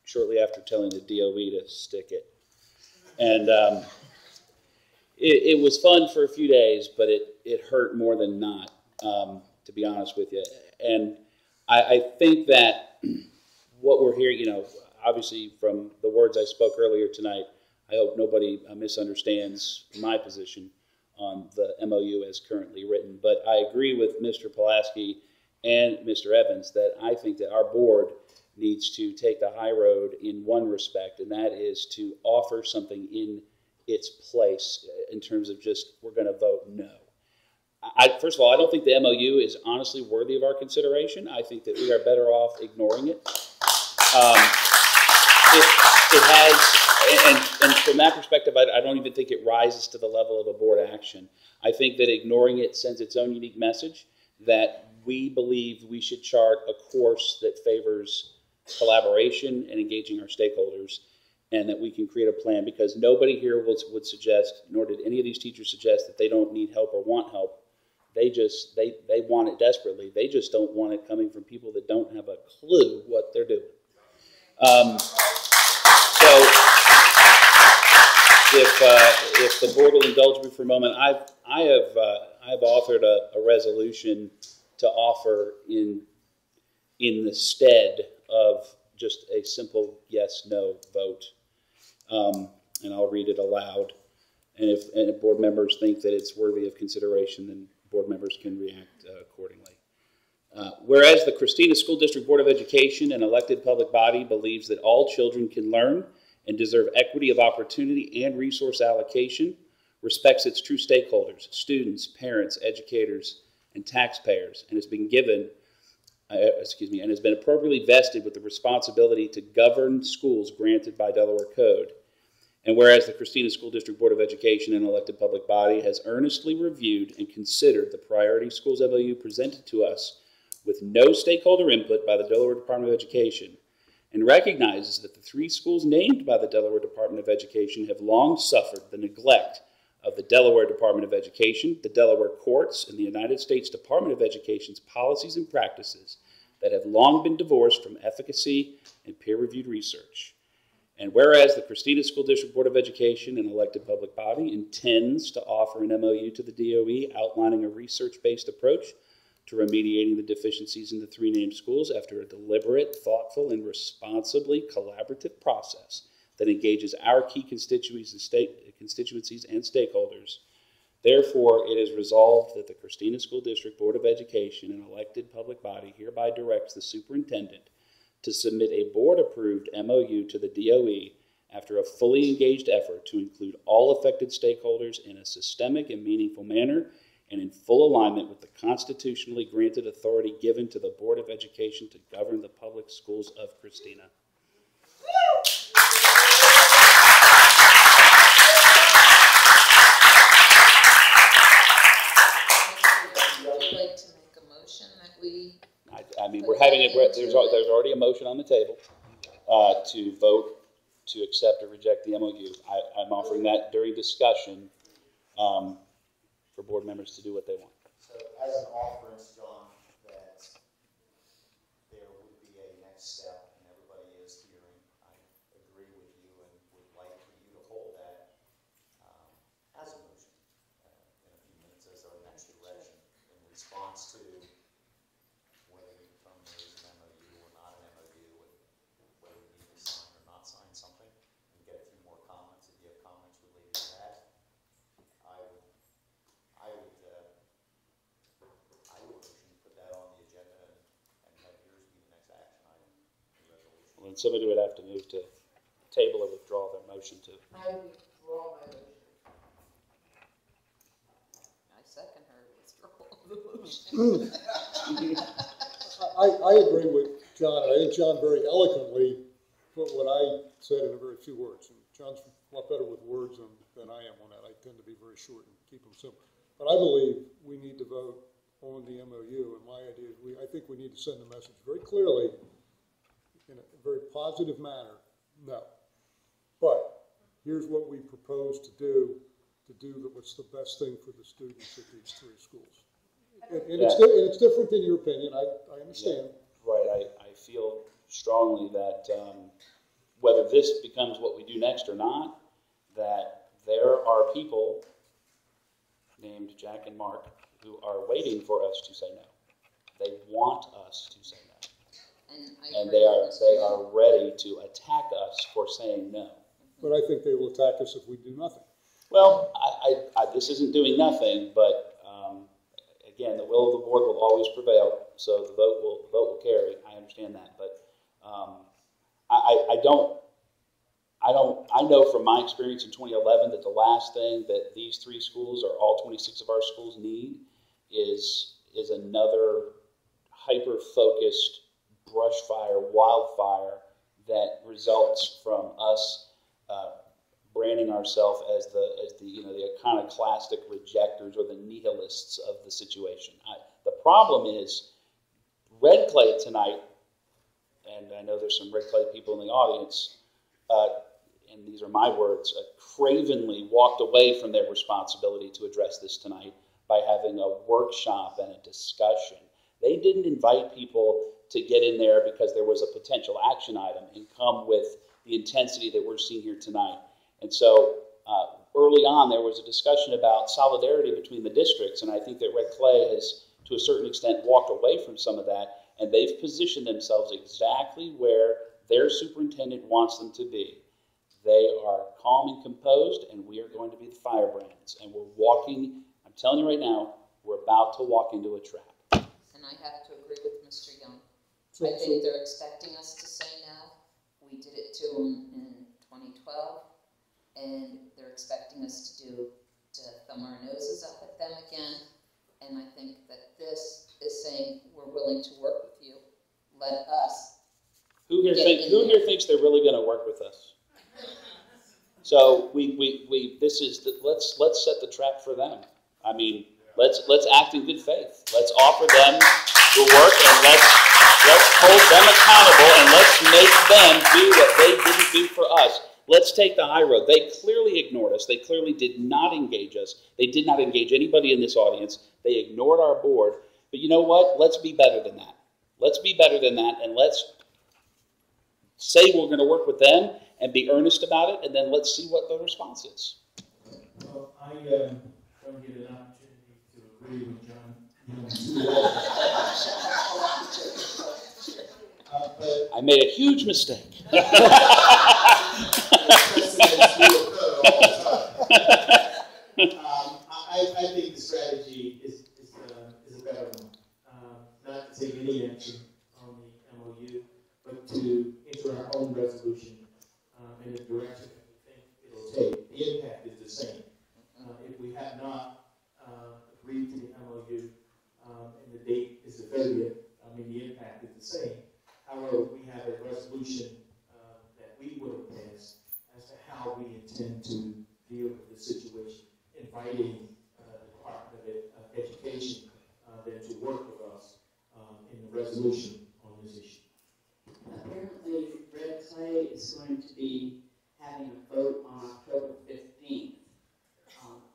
shortly after telling the DOE to stick it. And it was fun for a few days, but it hurt more than not, to be honest with you. And I think that what we're hearing, obviously from the words I spoke earlier tonight, I hope nobody misunderstands my position on the MOU as currently written. But I agree with Mr. Pulaski and Mr. Evans that I think that our board needs to take the high road in one respect, and that is to offer something in its place in terms of just, we're going to vote no. First of all, I don't think the MOU is honestly worthy of our consideration. I think that we are better off ignoring it. It has, and from that perspective, I don't even think it rises to the level of a board action. I think that ignoring it sends its own unique message that we believe we should chart a course that favors collaboration and engaging our stakeholders, and that we can create a plan, because nobody here would suggest, nor did any of these teachers suggest, that they don't need help or want help. They want it desperately. They just don't want it coming from people that don't have a clue what they're doing. So if the board will indulge me for a moment, I have authored a resolution to offer in the stead of just a simple yes/no vote, and I'll read it aloud. And if board members think that it's worthy of consideration, then board members can react accordingly. Whereas the Christina School District Board of Education, an elected public body, believes that all children can learn and deserve equity of opportunity and resource allocation, respects its true stakeholders, students, parents, educators, and taxpayers, and has been appropriately vested with the responsibility to govern schools granted by Delaware Code. And whereas the Christina School District Board of Education, an elected public body, has earnestly reviewed and considered the Priority Schools MOU presented to us with no stakeholder input by the Delaware Department of Education, and recognizes that the 3 schools named by the Delaware Department of Education have long suffered the neglect of the Delaware Department of Education, the Delaware courts, and the United States Department of Education's policies and practices that have long been divorced from efficacy and peer-reviewed research. And whereas the Christina School District Board of Education, an elected public body, intends to offer an MOU to the DOE outlining a research-based approach to remediating the deficiencies in the 3 named schools after a deliberate, thoughtful, and responsibly collaborative process that engages our key constituencies and stakeholders. Therefore, it is resolved that the Christina School District Board of Education, an elected public body, hereby directs the superintendent to submit a board-approved MOU to the DOE after a fully engaged effort to include all affected stakeholders in a systemic and meaningful manner and in full alignment with the constitutionally granted authority given to the Board of Education to govern the public schools of Christina. Would you like to make a motion that we... I mean, we're having it. There's already a motion on the table to vote to accept or reject the MOU. I'm offering that during discussion for board members to do what they want. So, as an offerance, John, that there would be a next step, and everybody is hearing. I agree with you and would like for you to hold that as a motion in a few minutes as our next direction in response to whether we determine there is an MOU or not an MOU, and whether we need to sign or not sign something, and get a few more comments. If you have comments related to that, I would motion to put that on the agenda and have yours be the next action item in the resolution. Well, then somebody would have to move to table or withdraw their motion to. I withdraw my motion. I second her withdrawal of the motion. I agree with John, and I think John very eloquently put what I said in a very few words. And John's a lot better with words than I am on that. I tend to be very short and keep them simple. But I believe we need to vote on the MOU, and my idea is I think we need to send a message very clearly in a very positive manner, no. But here's what we propose to do what's the best thing for the students at these 3 schools. And it's different than your opinion, I understand. Yeah, right, I feel strongly that whether this becomes what we do next or not, that there are people named Jack and Mark who are waiting for us to say no. They want us to say no. And they are ready to attack us for saying no. But I think they will attack us if we do nothing. Well, this isn't doing nothing, but again, the will of the board will always prevail, so the vote will carry. I understand that, but I know from my experience in 2011 that the last thing that these 3 schools or all 26 of our schools need is another hyper-focused brush fire, wildfire that results from us branding ourselves as the iconoclastic rejectors or the nihilists of the situation. The problem is Red Clay tonight, and I know there's some Red Clay people in the audience, and these are my words, cravenly walked away from their responsibility to address this tonight by having a workshop and a discussion. They didn't invite people to get in there because there was a potential action item and come with the intensity that we're seeing here tonight. And so early on, there was a discussion about solidarity between the districts, and I think that Red Clay has, to a certain extent, walked away from some of that, and they've positioned themselves exactly where their superintendent wants them to be. They are calm and composed, and we are going to be the firebrands. And we're walking, I'm telling you right now, we're about to walk into a trap. And I have to agree with Mr. Young. I think they're expecting us to say no. We did it to them in 2012, and they're expecting us to thumb our noses up at them again. And I think that this is saying we're willing to work with you. Let us. Who here thinks they're really going to work with us? So this is let's set the trap for them. I mean, let's act in good faith. Let's offer them the work, and let's hold them accountable, and let's make them do what they didn't do for us. Let's take the high road. They clearly ignored us. They clearly did not engage us. They did not engage anybody in this audience. They ignored our board. But you know what? Let's be better than that. Let's be better than that, and let's say we're going to work with them and be earnest about it, and then let's see what the response is. Well, I don't get an opportunity to agree with John. I made a huge mistake. I think the strategy is a better one. Not to take any action on the MOU, but to enter our own resolution in the direction that we think it'll take. The impact is the same. If we have not agreed to the MOU and the date is the 30th, I mean, the impact is the same. However, we have a resolution that we would have passed as to how we intend to deal with the situation, inviting the Department of Education then to work with us in the resolution on this issue. Apparently, Red Clay is going to be having a vote on October 15th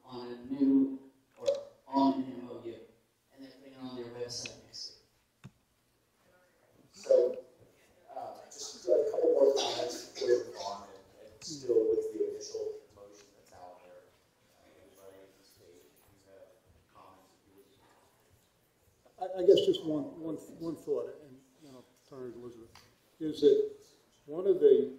on a new, or on an MOU, and they're putting it on their website next week. So, just a couple more comments before we move on, and still with the official motion that's out there. Anybody at this stage, if you have comments, I guess just one thought, and then I'll turn to Elizabeth, is that one of the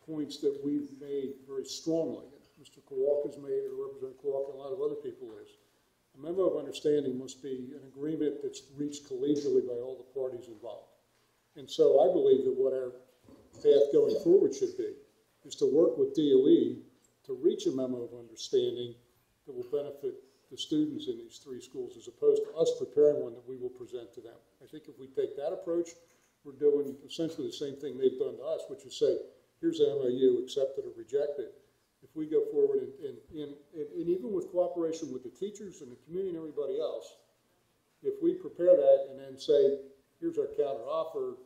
points that we've made very strongly, and Mr. Kowalk has made, or Representative Kowalk and a lot of other people, is a memo of understanding must be an agreement that's reached collegially by all the parties involved. And so I believe that what our path going forward should be is to work with DOE to reach a memo of understanding that will benefit the students in these three schools, as opposed to us preparing one that we will present to them. I think if we take that approach, we're doing essentially the same thing they've done to us, which is say, here's an MOU, accept it or reject it. If we go forward and even with cooperation with the teachers and the community and everybody else, if we prepare that and then say, here's our counter offer,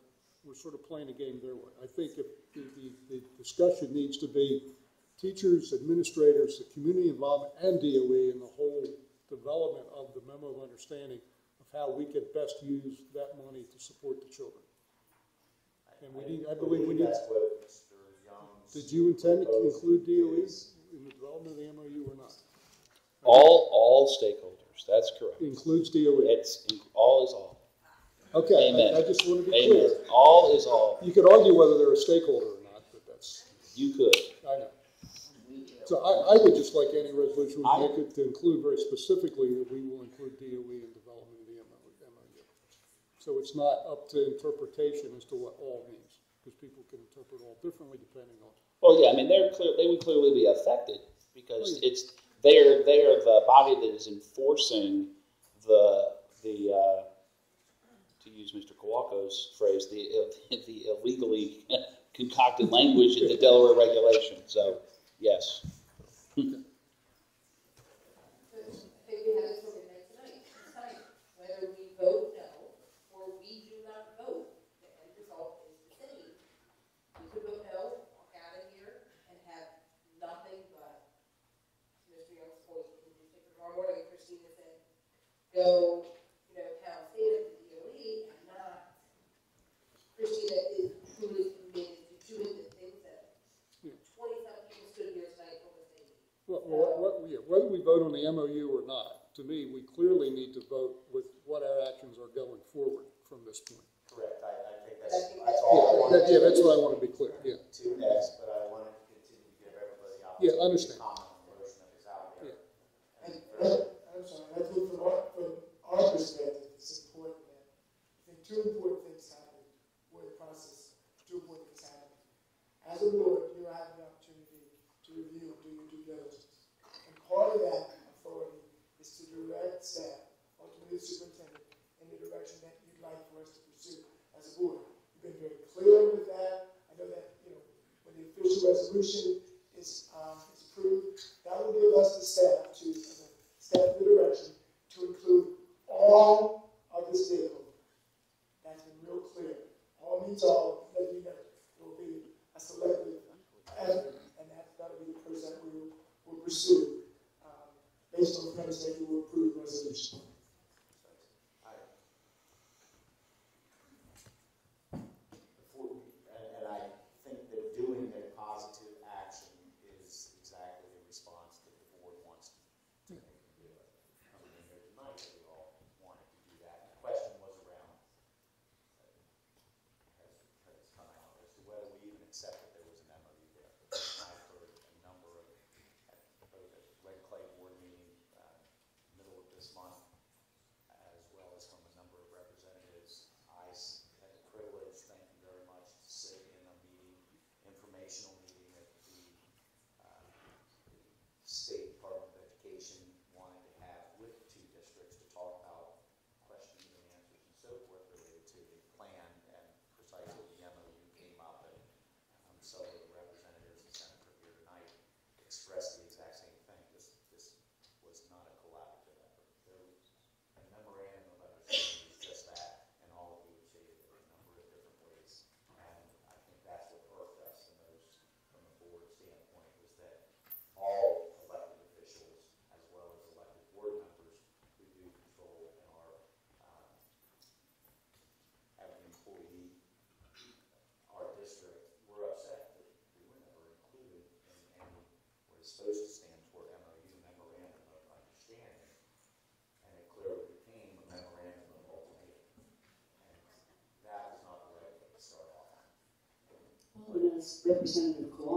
we're sort of playing the game their way. I think if the discussion needs to be teachers, administrators, the community involvement, and DOE in the whole development of the memo of understanding of how we can best use that money to support the children. And I believe we need. That's what Mr. Young's. Did you intend to include DOE in the development of the MOU or not? All stakeholders. That's correct. Includes DOE. All is all. Okay. Amen. I just want to be Amen. clear. All is all. You could argue whether they're a stakeholder or not, but that's. You could. I know. So I would just like any resolution we make it to include very specifically that we will include DOE in development of the MOU. So it's not up to interpretation as to what all means, because people can interpret all differently depending on. Well, yeah, I mean, they would clearly be affected because they are the body that is enforcing the to use Mr. Kowalko's phrase, the illegally concocted language in the Delaware regulation. So, yes. Whether we vote no or we do not vote, the end result is the same. We could vote no, walk out of here, and have nothing but Mr. Young's point in the newspaper tomorrow morning. Christina said, go, pound sand at the DOE, and not. Christina is truly committed to doing the things that 20-some people stood here tonight told us they need. Whether we vote on the MOU or not, to me, we clearly need to vote with what our actions are going forward from this point. Correct. I think that's all. Yeah, that's what I want to be clear. Yeah. To next, but I wanted to continue to give everybody the Yeah, opportunity understand. to comment on the motion that is out there. Yeah. I'm sorry, I think from our perspective, it's important that I think two important things happen with the process. Two important things happen. As a board, you have the opportunity to review and do your due diligence. And part of that authority is to direct staff, ultimately the superintendent, in the direction that you'd like for us to pursue as a board. You've been very clear with that. I know that, when the official resolution is approved, that will give us the staff the direction to include all of the stakeholders. That's been real clear. All means all, let you know. It will be a selective effort, and that'll be the person that we will pursue based on the premise that you will approve the resolution. And I think that doing a positive action is exactly the response that the board wants to make. Coming in here tonight, we all wanted to do that. The question was around, has come out as to whether we even accept that there was an MOU there. I've heard a number of, both at Red Clay board meeting middle of this month, as well as from a number of representatives. I had the privilege, thank you very much, to sit in a meeting, informational meeting that the State Department of Education wanted to have with the two districts to talk about questions and answers and so forth related to the plan, and precisely the MOU came up, and so the representatives and senator here tonight expressed the exact same thing. This was not a collaborative effort. There was a memorandum of understanding is just that, and all of you would say it in a number of different ways. And I think that's what irked us the most from the board standpoint, was that all elected officials, as well as elected board members who do control and are have an employee, our district, were upset that we were never included in any what is supposed to stand for MOU, memorandum of understanding. And it clearly became a memorandum of ultimatum. And that was not the right way to start off. Well, and as Representative Kowalski